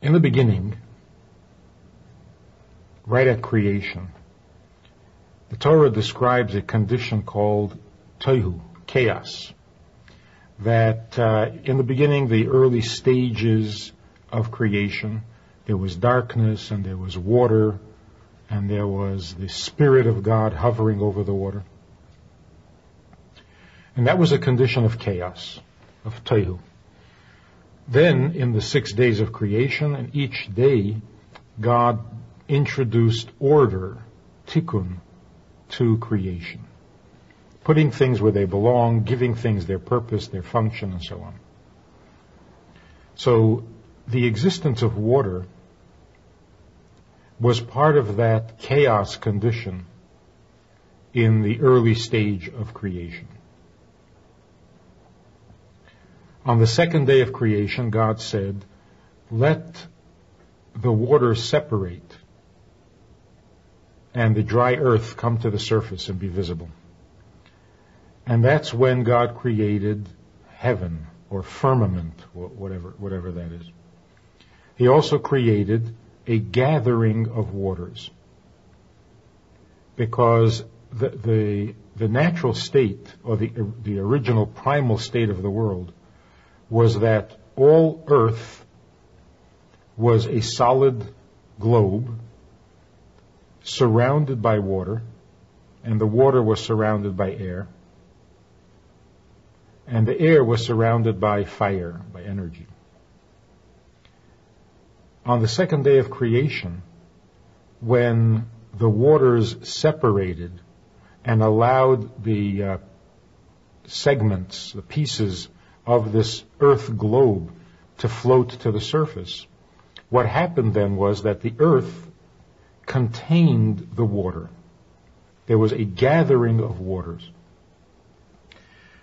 In the beginning, right at creation, the Torah describes a condition called tohu, chaos. That in the beginning, the early stages of creation, there was darkness and there was water and there was the Spirit of God hovering over the water. And that was a condition of chaos, of tohu. Then, in the 6 days of creation, and each day, God introduced order, tikkun, to creation, putting things where they belong, giving things their purpose, their function, and so on. So, the existence of water was part of that chaos condition in the early stage of creation. On the 2nd day of creation, God said, let the waters separate and the dry earth come to the surface and be visible. And that's when God created heaven, or firmament, whatever that is. He also created a gathering of waters, because the natural state, or the original primal state of the world, was that all earth was a solid globe surrounded by water, and the water was surrounded by air, and the air was surrounded by fire, by energy. On the 2nd day of creation, when the waters separated and allowed the segments, the pieces of this earth globe to float to the surface, what happened then was that the earth contained the water. There was a gathering of waters.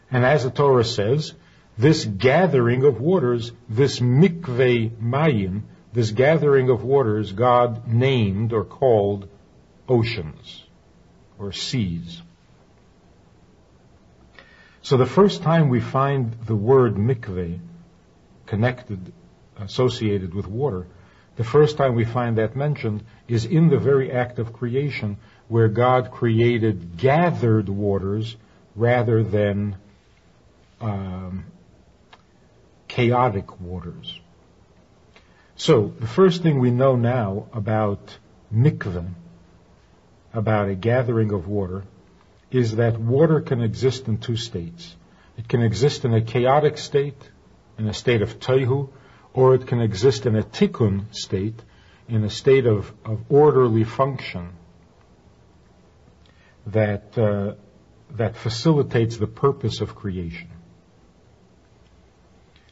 And as the Torah says, this gathering of waters, this mikveh mayim, this gathering of waters, God named or called oceans or seas. So the first time we find the word mikveh connected, associated with water, the first time we find that mentioned is in the very act of creation, where God created gathered waters rather than chaotic waters. So the first thing we know now about mikveh, about a gathering of water, is that water can exist in 2 states. It can exist in a chaotic state, in a state of tohu, or it can exist in a tikkun state, in a state of orderly function that facilitates the purpose of creation.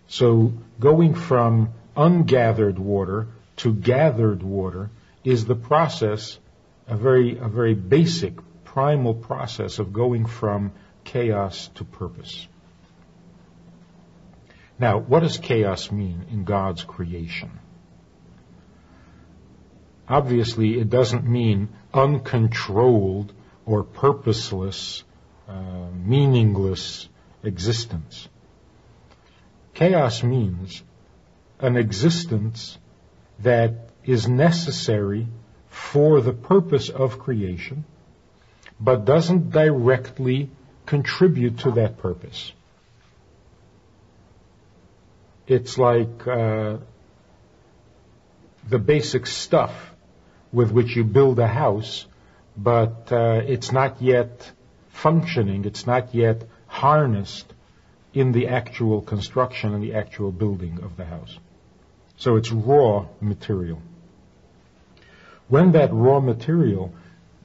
So going from ungathered water to gathered water is the process, a very basic, primal process of going from chaos to purpose. Now, what does chaos mean in God's creation? Obviously, it doesn't mean uncontrolled or purposeless, meaningless existence. Chaos means an existence that is necessary for the purpose of creation, but doesn't directly contribute to that purpose. It's like the basic stuff with which you build a house, but it's not yet functioning, it's not yet harnessed in the actual construction and the actual building of the house. So it's raw material. When that raw material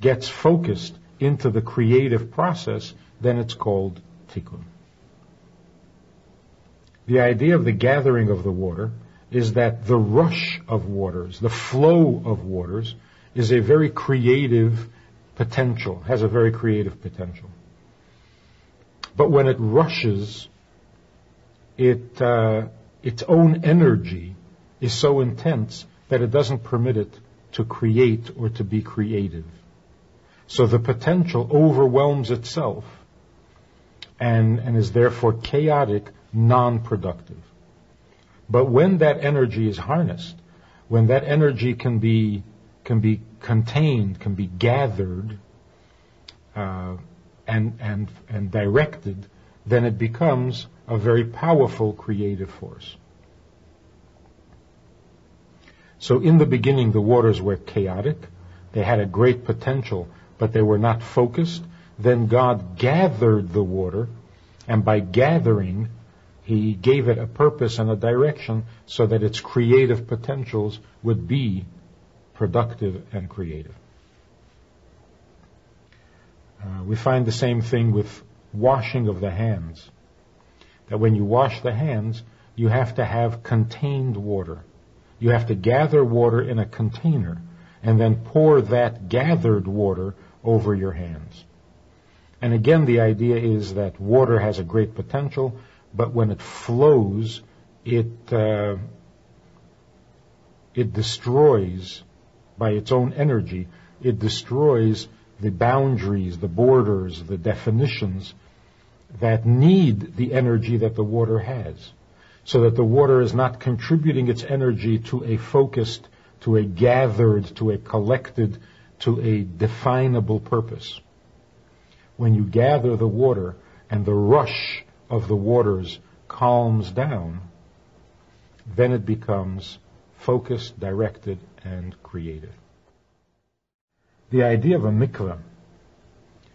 gets focused into the creative process, then it's called tikkun. The idea of the gathering of the water is that the rush of waters, the flow of waters, is a very creative potential, has a very creative potential. But when it rushes, its own energy is so intense that it doesn't permit it to create or to be creative. So the potential overwhelms itself and is therefore chaotic, non-productive. But when that energy is harnessed, when that energy can be contained, can be gathered, and directed, then it becomes a very powerful creative force. So in the beginning, the waters were chaotic. They had a great potential, but they were not focused. Then God gathered the water, and by gathering, He gave it a purpose and a direction so that its creative potentials would be productive and creative. We find the same thing with washing of the hands. That when you wash the hands, you have to have contained water. You have to gather water in a container and then pour that gathered water over your hands. And again, the idea is that water has a great potential, but when it flows, it destroys, by its own energy, it destroys the boundaries, the borders, the definitions that need the energy that the water has, so that the water is not contributing its energy to a focused, to a gathered, to a collected, to a definable purpose. When you gather the water and the rush of the waters calms down, then it becomes focused, directed, and creative. The idea of a Mikra,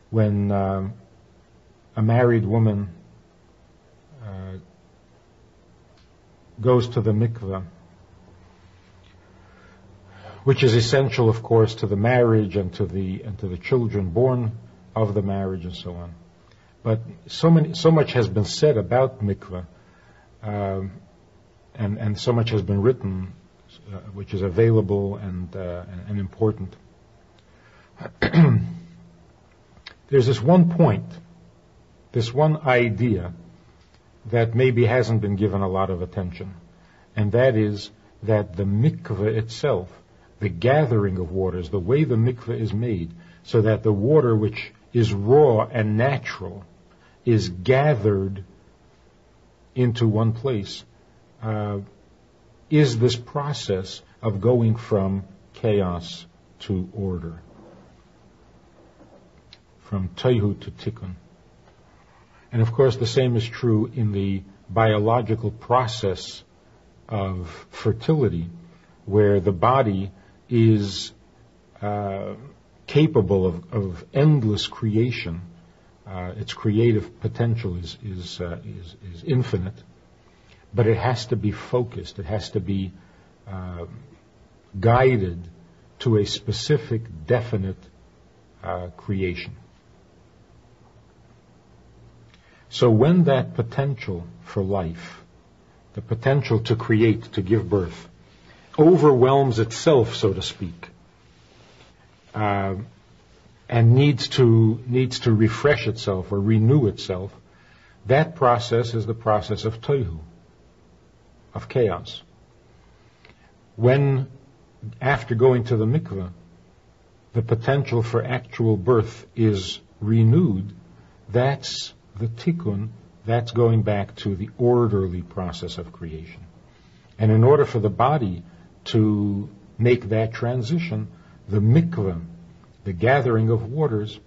when a married woman goes to the Mikra, which is essential, of course, to the marriage and to the children born of the marriage and so on. But so much has been said about Mikra, and so much has been written, which is available and important. There's this one point, this one idea that maybe hasn't been given a lot of attention, and that is that the mikveh itself, the gathering of waters, the way the mikveh is made, so that the water which is raw and natural is gathered into one place, is this process of going from chaos to order, from tohu to tikkun. And of course the same is true in the biological process of fertility, where the body is capable of endless creation. Its creative potential is infinite, but it has to be focused. It has to be guided to a specific, definite creation. So when that potential for life, the potential to create, to give birth, overwhelms itself, so to speak, and needs to refresh itself or renew itself, that process is the process of tohu, of chaos. When, after going to the mikveh, the potential for actual birth is renewed, that's the tikkun, that's going back to the orderly process of creation. And in order for the body to make that transition, the mikveh, the gathering of waters,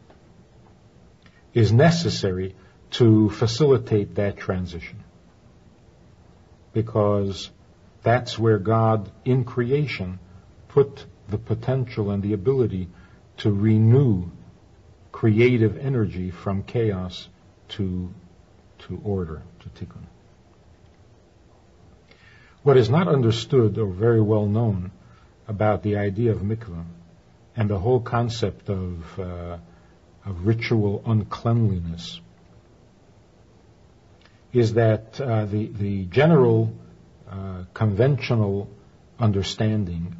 is necessary to facilitate that transition. Because that's where God, in creation, put the potential and the ability to renew creative energy from chaos to order, to tikkun. What is not understood or very well known about the idea of mikra and the whole concept of ritual uncleanliness is that the general conventional understanding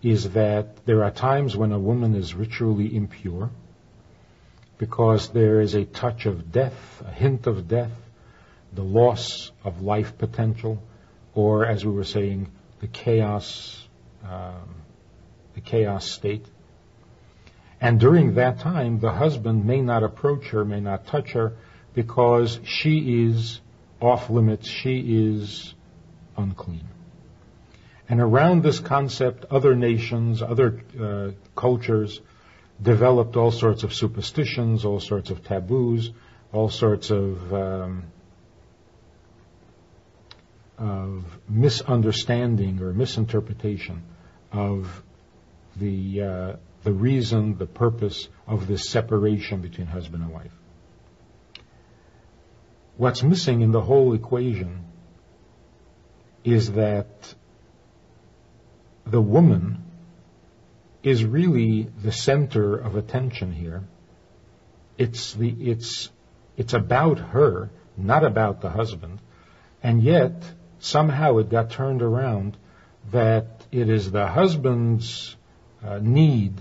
is that there are times when a woman is ritually impure because there is a touch of death, a hint of death, the loss of life potential, or as we were saying, the chaos state. And during that time, the husband may not approach her, may not touch her, because she is off limits, she is unclean. And around this concept, other nations, other cultures developed all sorts of superstitions, all sorts of taboos, all sorts of misunderstanding or misinterpretation of the reason, the purpose of this separation between husband and wife. What's missing in the whole equation is that the woman is really the center of attention here. It's about her, not about the husband. And yet, somehow it got turned around that it is the husband's need,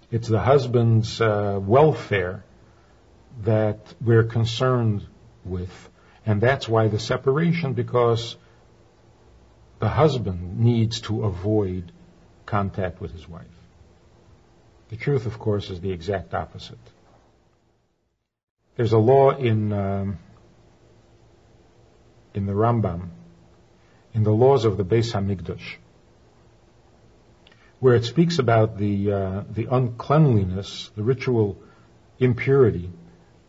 it's the husband's welfare that we're concerned with. And that's why the separation, because the husband needs to avoid contact with his wife. The truth, of course, is the exact opposite. There's a law in the Rambam, in the laws of the Beis Hamikdash, where it speaks about the uncleanliness, the ritual impurity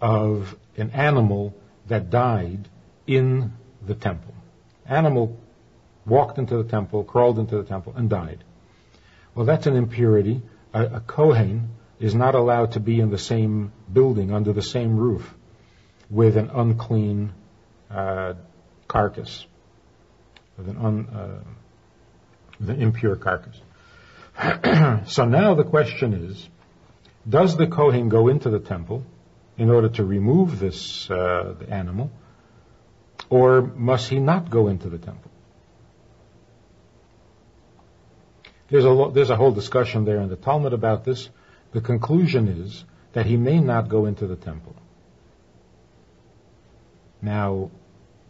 of an animal that died in the temple. Animal walked into the temple, crawled into the temple, and died. Well, that's an impurity. A Kohen is not allowed to be in the same building, under the same roof, with an unclean carcass, with an impure carcass. So now the question is, does the Kohen go into the temple in order to remove this animal, or must he not go into the temple? There's a whole discussion there in the Talmud about this. The conclusion is that he may not go into the temple. Now,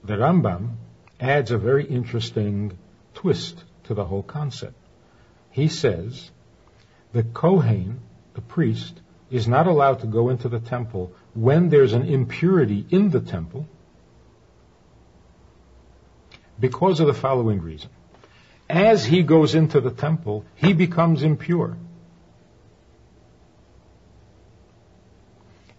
the Rambam adds a very interesting twist to the whole concept. He says the Kohen, the priest, is not allowed to go into the temple when there's an impurity in the temple because of the following reason. As he goes into the temple, he becomes impure.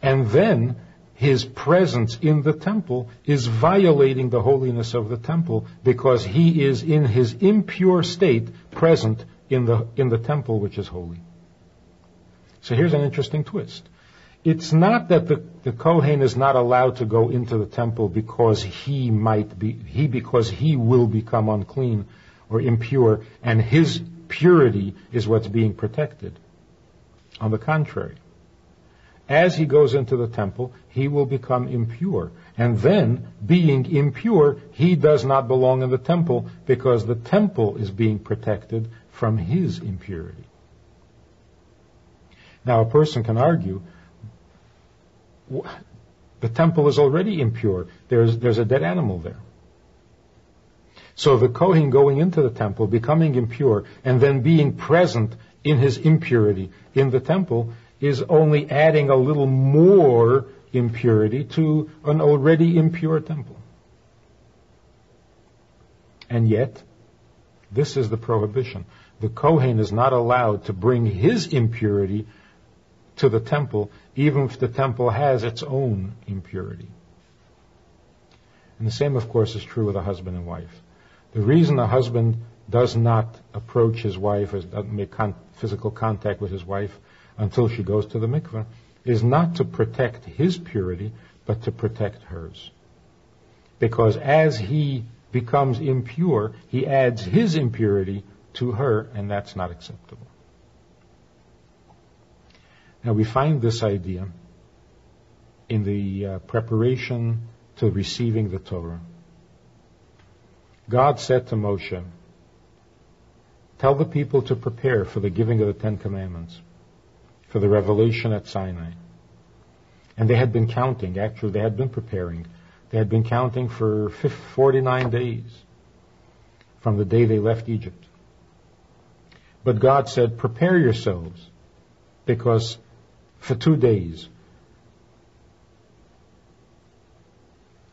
And then his presence in the temple is violating the holiness of the temple because he is in his impure state present in the temple which is holy. So here's an interesting twist. It's not that the Kohen is not allowed to go into the temple because he will become unclean or impure, and his purity is what's being protected. On the contrary, as he goes into the temple, he will become impure. And then, being impure, he does not belong in the temple because the temple is being protected from his impurity. Now, a person can argue, the temple is already impure. There's a dead animal there. So the Kohen going into the temple, becoming impure, and then being present in his impurity in the temple is only adding a little more impurity to an already impure temple. And yet, this is the prohibition. The Kohen is not allowed to bring his impurity to the temple, even if the temple has its own impurity. And the same, of course, is true with a husband and wife. The reason a husband does not approach his wife, or doesn't make physical contact with his wife until she goes to the mikveh, is not to protect his purity, but to protect hers. Because as he becomes impure, he adds his impurity to her, and that's not acceptable. Now we find this idea in the preparation to receiving the Torah. God said to Moshe, tell the people to prepare for the giving of the Ten Commandments, for the revelation at Sinai. And they had been counting, actually they had been preparing. They had been counting for 49 days from the day they left Egypt. But God said, prepare yourselves, because for 2 days.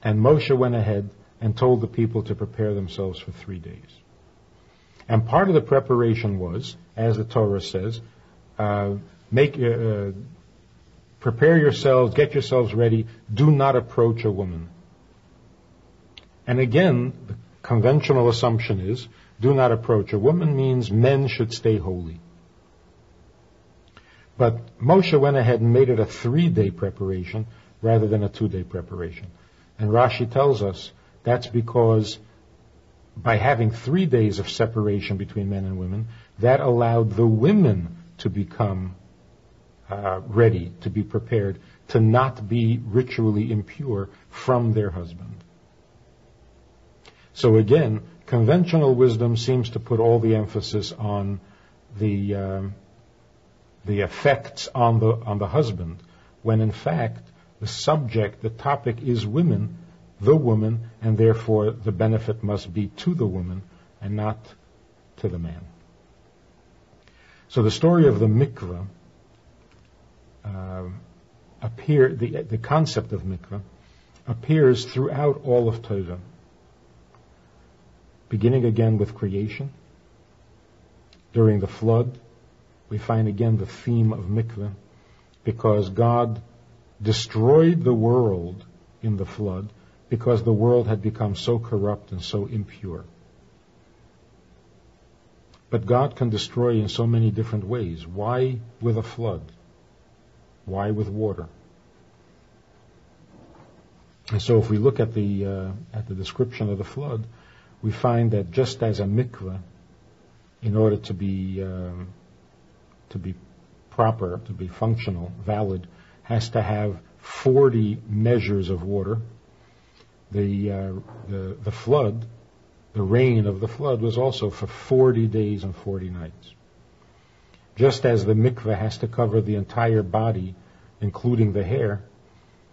And Moshe went ahead and told the people to prepare themselves for 3 days. And part of the preparation was, as the Torah says, prepare yourselves, get yourselves ready, do not approach a woman. And again, the conventional assumption is, do not approach a woman means men should stay holy. But Moshe went ahead and made it a 3-day preparation rather than a 2-day preparation. And Rashi tells us that's because by having 3 days of separation between men and women, that allowed the women to become ready, to be prepared, to not be ritually impure from their husband. So again, conventional wisdom seems to put all the emphasis on the effects on the husband, when in fact the topic is women, the woman, and therefore the benefit must be to the woman and not to the man. So the story of the Mikra the concept of Mikra appears throughout all of Torah, beginning again with creation. During the flood, we find again the theme of Mikra, because God destroyed the world in the flood because the world had become so corrupt and so impure. But God can destroy in so many different ways. Why with a flood? Why with water? And so if we look at the description of the flood, we find that just as a mikveh, in order to be proper, to be functional, valid, has to have 40 measures of water, the flood, the rain of the flood, was also for 40 days and 40 nights. Just as the mikveh has to cover the entire body, including the hair,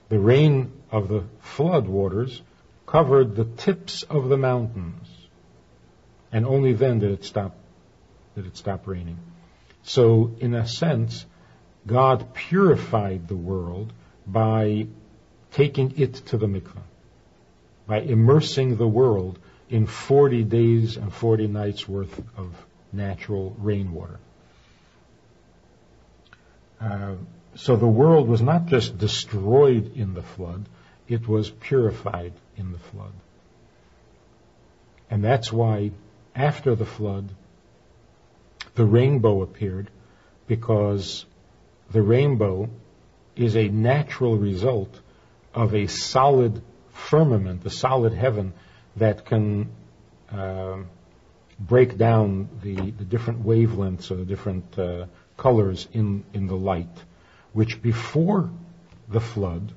the rain of the flood waters covered the tips of the mountains, and only then did it stop raining. So, in a sense, God purified the world by taking it to the mikveh, by immersing the world in 40 days and 40 nights worth of natural rainwater. So the world was not just destroyed in the flood, it was purified in the flood. And that's why after the flood, the rainbow appeared, because the rainbow is a natural result of a solid firmament, a solid heaven that can break down the different wavelengths or the different colors in the light, which before the flood,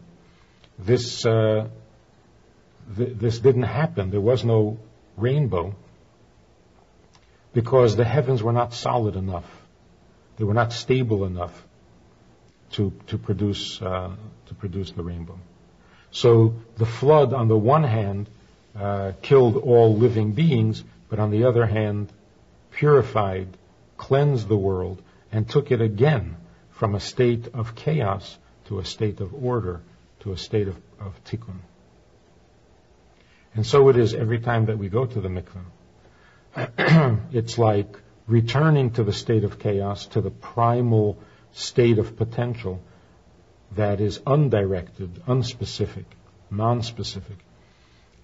this didn't happen. There was no rainbow because the heavens were not solid enough. They were not stable enough to produce the rainbow. So the flood, on the one hand, killed all living beings, but on the other hand, purified, cleansed the world, and took it again from a state of chaos to a state of order, to a state of tikkun. And so it is every time that we go to the mikveh. It's like returning to the state of chaos, to the primal state of potential that is undirected, unspecific, non-specific.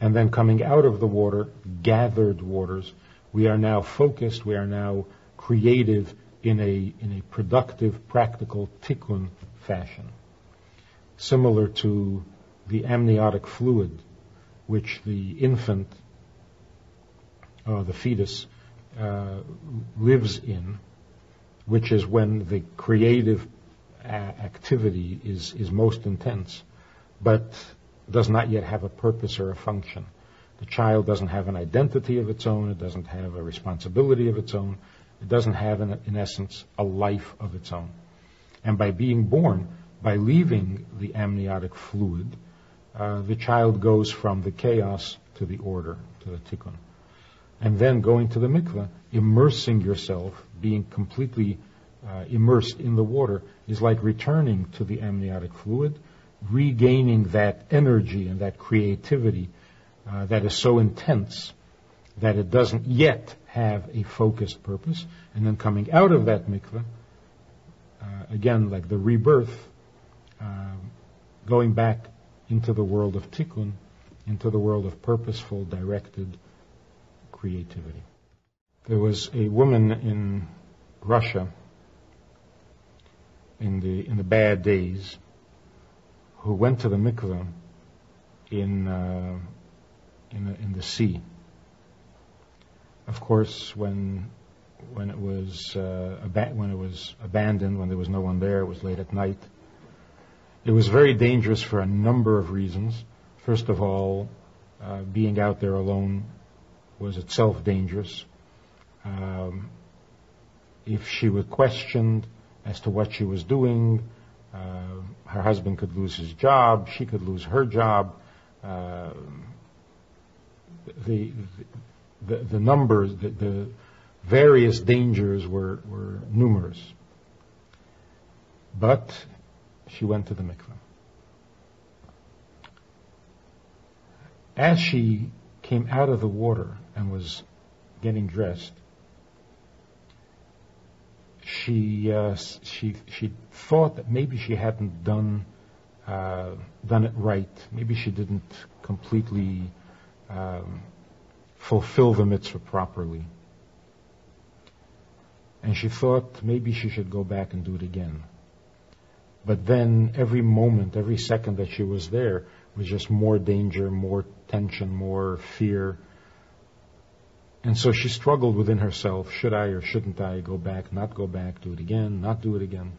And then coming out of the water, gathered waters, we are now focused, we are now creative in a productive, practical tikkun fashion. Similar to the amniotic fluid, which the infant, the fetus, lives in, which is when the creative activity is most intense, but does not yet have a purpose or a function. The child doesn't have an identity of its own, it doesn't have a responsibility of its own, it doesn't have, in essence, a life of its own. And by being born, by leaving the amniotic fluid, the child goes from the chaos to the order, to the tikkun. And then going to the mikveh, immersing yourself, being completely immersed in the water, is like returning to the amniotic fluid, regaining that energy and that creativity that is so intense that it doesn't yet have a focused purpose, and then coming out of that mikveh, again, like the rebirth, going back into the world of tikkun, into the world of purposeful, directed creativity. There was a woman in Russia in the bad days who went to the mikveh in the sea. Of course, when it was abandoned, when there was no one there, it was late at night. It was very dangerous for a number of reasons. First of all, being out there alone was itself dangerous. If she were questioned as to what she was doing, her husband could lose his job, she could lose her job. The numbers, the various dangers were numerous. But she went to the mikveh. As she came out of the water and was getting dressed, she thought that maybe she hadn't done it right. Maybe she didn't completely fulfill the mitzvah properly. And she thought maybe she should go back and do it again. But then every moment, every second that she was there was just more danger, more tension, more fear. And so she struggled within herself. Should I or shouldn't I go back, not go back, do it again, not do it again?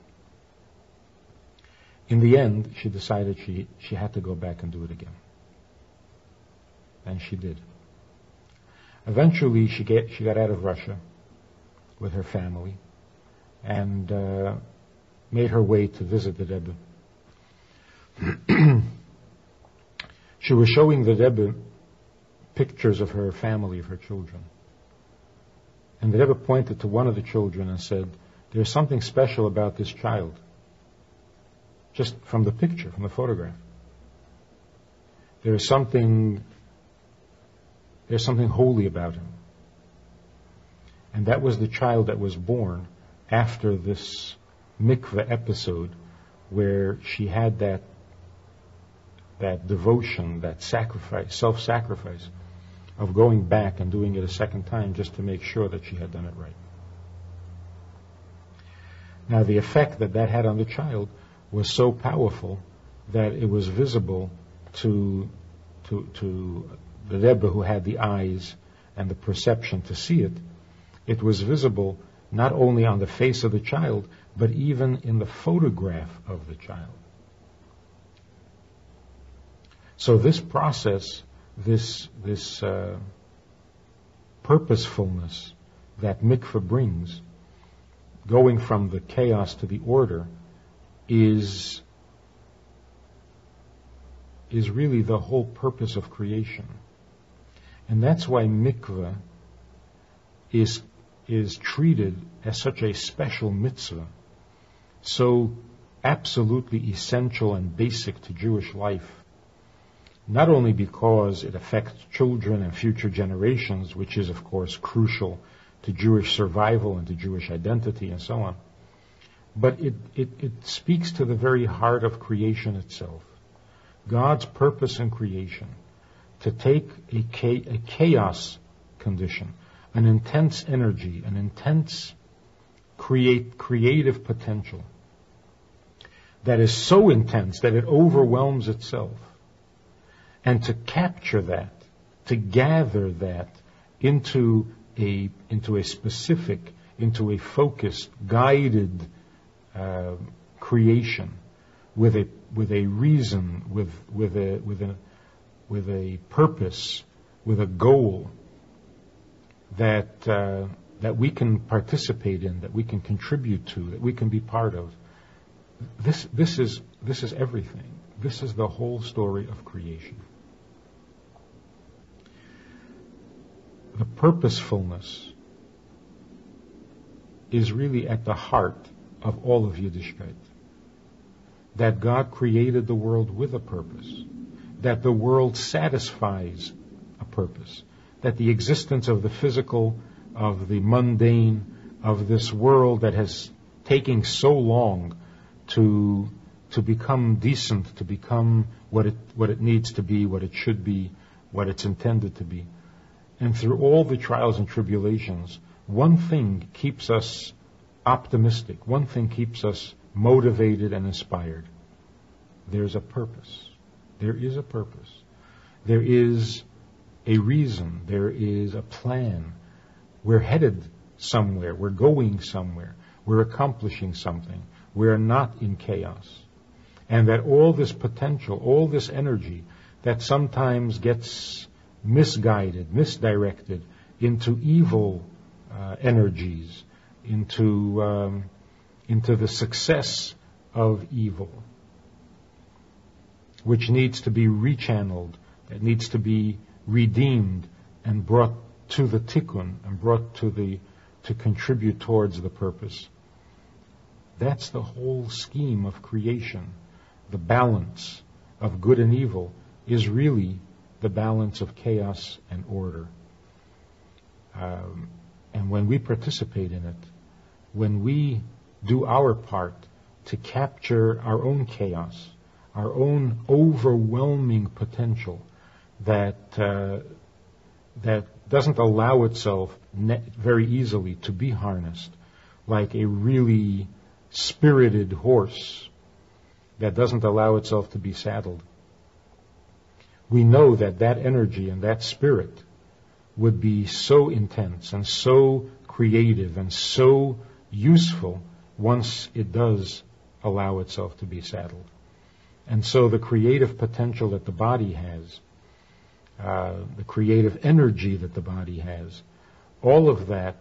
In the end, she decided she had to go back and do it again. And she did. Eventually, she got out of Russia with her family and made her way to visit the Rebbe. She was showing the Rebbe pictures of her family, of her children. And the Rebbe pointed to one of the children and said, "There's something special about this child." Just from the picture, from the photograph. There's something holy about him. And that was the child that was born after this mikveh episode where she had that devotion, that sacrifice, self-sacrifice of going back and doing it a second time just to make sure that she had done it right. Now the effect that had on the child was so powerful that it was visible to the Rebbe who had the eyes and the perception to see it. It was visible not only on the face of the child, but even in the photograph of the child. So this process, this purposefulness that mikveh brings, going from the chaos to the order, is really the whole purpose of creation. And that's why mikveh is treated as such a special mitzvah, so absolutely essential and basic to Jewish life. Not only because it affects children and future generations, which is of course crucial to Jewish survival and to Jewish identity and so on, but it speaks to the very heart of creation itself. God's purpose in creation, to take a chaos condition, an intense energy, an intense creative potential that is so intense that it overwhelms itself, and to capture that, to gather that into a specific, into a focused, guided creation with a reason, with a purpose, with a goal that we can participate in, that we can contribute to, that we can be part of. This is everything. This is the whole story of creation. The purposefulness is really at the heart of all of Yiddishkeit. That God created the world with a purpose. That the world satisfies a purpose. that the existence of the physical, of the mundane, of this world that has taken so long to become decent, to become what it needs to be, what it should be, what it's intended to be. And through all the trials and tribulations, one thing keeps us optimistic, one thing keeps us motivated and inspired. There's a purpose. There is a purpose. There is a reason. There is a plan. We're headed somewhere. We're going somewhere. We're accomplishing something. We're not in chaos. And that all this potential, all this energy that sometimes gets misguided, misdirected into evil energies, into the success of evil, which needs to be rechanneled, that needs to be redeemed and brought to the tikkun and brought to contribute towards the purpose. That's the whole scheme of creation. The balance of good and evil is really the balance of chaos and order. And when we participate in it, when we do our part to capture our own chaos, our own overwhelming potential that doesn't allow itself very easily to be harnessed, like a really spirited horse that doesn't allow itself to be saddled. We know that energy and that spirit would be so intense and so creative and so useful once it does allow itself to be saddled. And so the creative potential that the body has, the creative energy that the body has, all of that,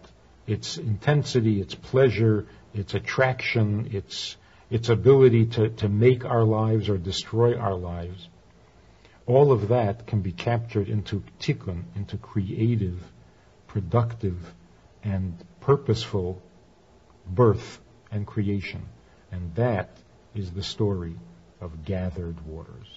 its intensity, its pleasure, its attraction, its ability to make our lives or destroy our lives, all of that can be captured into tikkun, into creative, productive, and purposeful birth and creation. And that is the story of gathered waters.